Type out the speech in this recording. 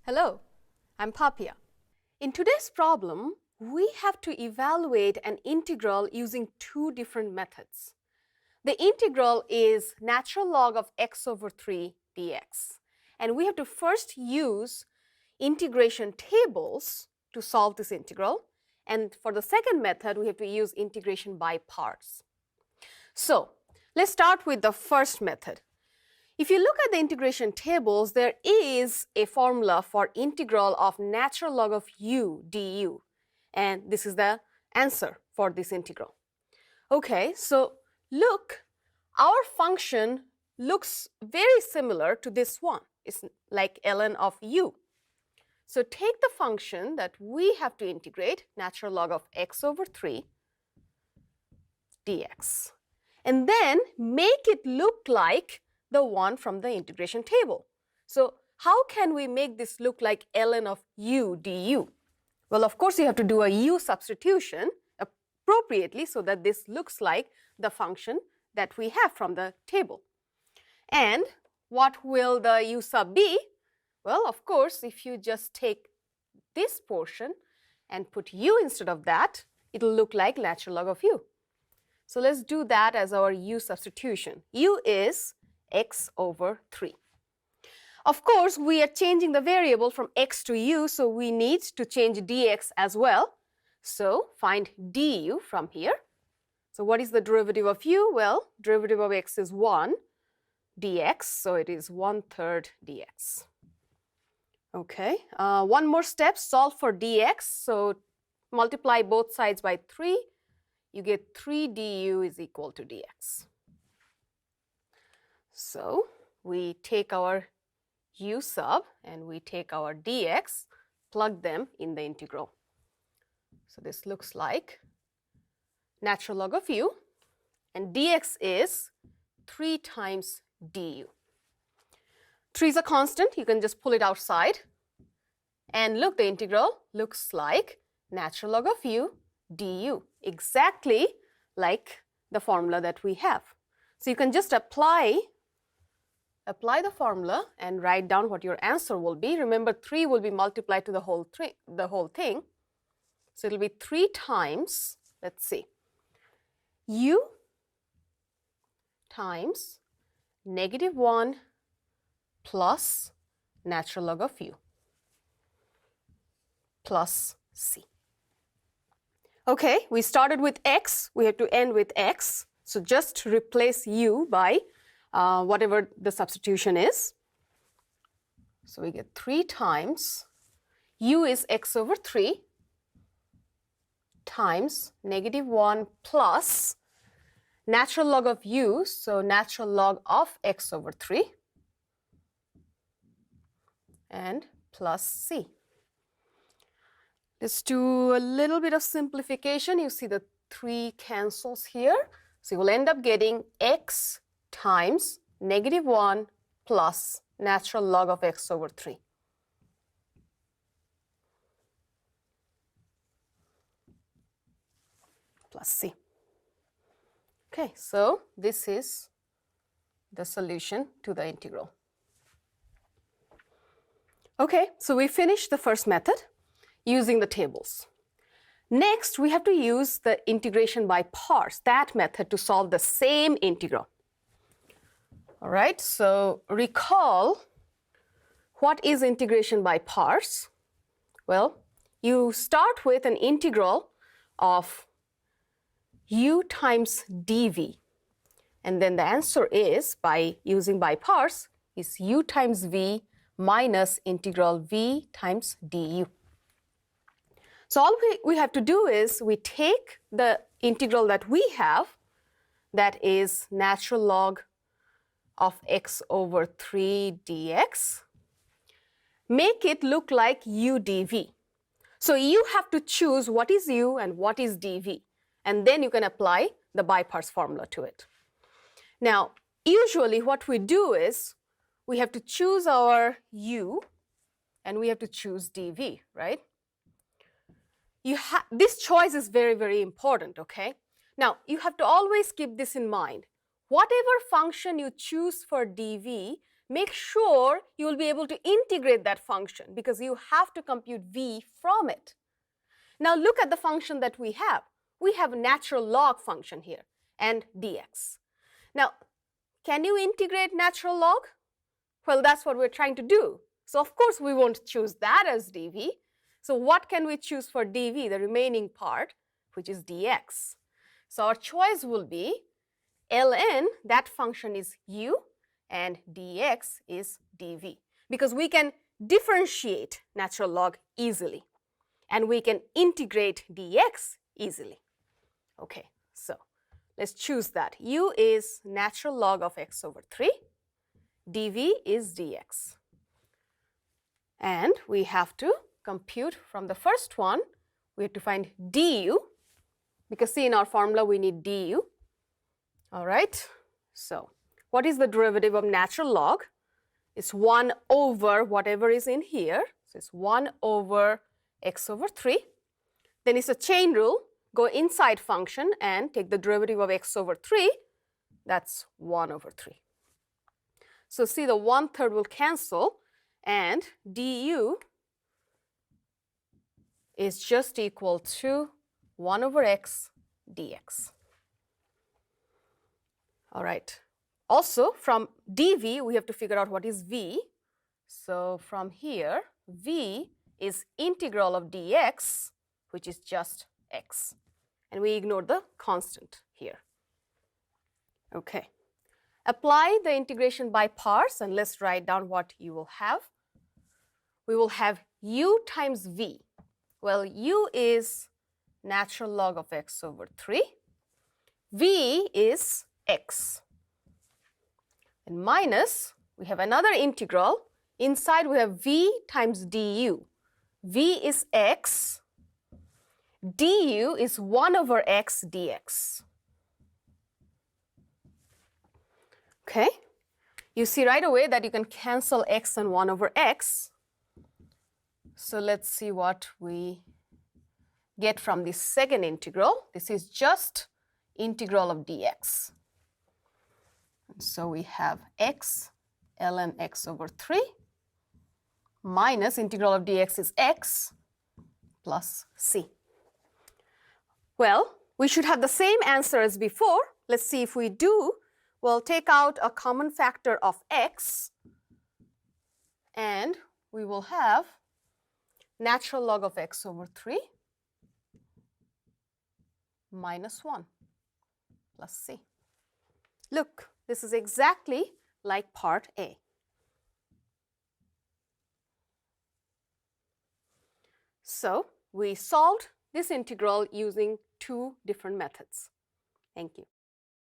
Hello, I'm Papia. In today's problem, we have to evaluate an integral using two different methods. The integral is natural log of x over 3 dx. And we have to first use integration tables to solve this integral. And for the second method, we have to use integration by parts. So let's start with the first method. If you look at the integration tables, there is a formula for integral of natural log of u du. And this is the answer for this integral. Okay, so look, our function looks very similar to this one. It's like ln of u. So take the function that we have to integrate, natural log of x over 3 dx. And then make it look like the one from the integration table. So how can we make this look like ln of u du? Well, of course, you have to do a u substitution appropriately so that this looks like the function that we have from the table. And what will the u sub be? Well, of course, if you just take this portion and put u instead of that, it'll look like natural log of u. So let's do that as our u substitution. U is x over 3. Of course, we are changing the variable from x to u, so we need to change dx as well. So find du from here. So what is the derivative of u? Well, derivative of x is 1 dx, so it is 1/3 dx. Okay, one more step, solve for dx. So multiply both sides by 3. You get 3 du is equal to dx. So we take our u sub and we take our dx, plug them in the integral. So this looks like natural log of u, and dx is 3 times du. 3 is a constant, you can just pull it outside. And look, the integral looks like natural log of u du, exactly like the formula that we have. So you can just apply the formula and write down what your answer will be. Remember, 3 will be multiplied to the whole thing. So it'll be 3 times, let's see, u times -1 plus natural log of u plus c. Okay, we started with x, we have to end with x. So just replace u by whatever the substitution is. So we get 3 times, u is x over 3 times -1 plus natural log of u, so natural log of x over 3, and plus c. Let's do a little bit of simplification. You see the 3 cancels here. So we'll end up getting x times -1 plus natural log of x over 3. Plus c. Okay, so this is the solution to the integral. Okay, so we finished the first method using the tables. Next, we have to use the integration by parts, that method, to solve the same integral. All right, so recall, what is integration by parts? Well, you start with an integral of u times dv. And then the answer is, by using by parts, is u times v minus integral v times du. So all we have to do is we take the integral that we have, that is natural log of x over 3 dx, make it look like u dv. So you have to choose what is u and what is dv, and then you can apply the by parts formula to it. Now, usually what we do is we have to choose our u and we have to choose dv, right? This choice is very, very important, okay? Now, you have to always keep this in mind. Whatever function you choose for dv make sure you will be able to integrate that function because you have to compute v from it. Now look at the function that we have. We have a natural log function here and dx. Now, can you integrate natural log? Well, that's what we're trying to do. So of course we won't choose that as dv. So what can we choose for dv, the remaining part, which is dx? So our choice will be ln, that function is u, and dx is dv. Because we can differentiate natural log easily, and we can integrate dx easily. Okay, so let's choose that. U is natural log of x over 3, dv is dx. And we have to compute from the first one, we have to find du, because see in our formula we need du. All right, so what is the derivative of natural log? It's 1 over whatever is in here. So it's 1 over x over 3. Then it's a chain rule. Go inside function and take the derivative of x over 3. That's 1 over 3. So see the 1/3 will cancel and du is just equal to 1 over x dx. All right. Also, from dv, we have to figure out what is v. So from here, v is integral of dx, which is just x. And we ignore the constant here. Okay. Apply the integration by parts, and let's write down what you will have. We will have u times v. Well, u is natural log of x over 3. v is x. And minus, we have another integral. Inside we have v times du. v is x. du is 1 over x dx. Okay, you see right away that you can cancel x and 1 over x. So let's see what we get from the second integral. This is just integral of dx. And so we have x ln x over 3 minus integral of dx is x plus c. Well, we should have the same answer as before. Let's see if we do. We'll take out a common factor of x, and we will have natural log of x over 3 minus 1 plus c. Look, this is exactly like part A. So we solved this integral using 2 different methods. Thank you.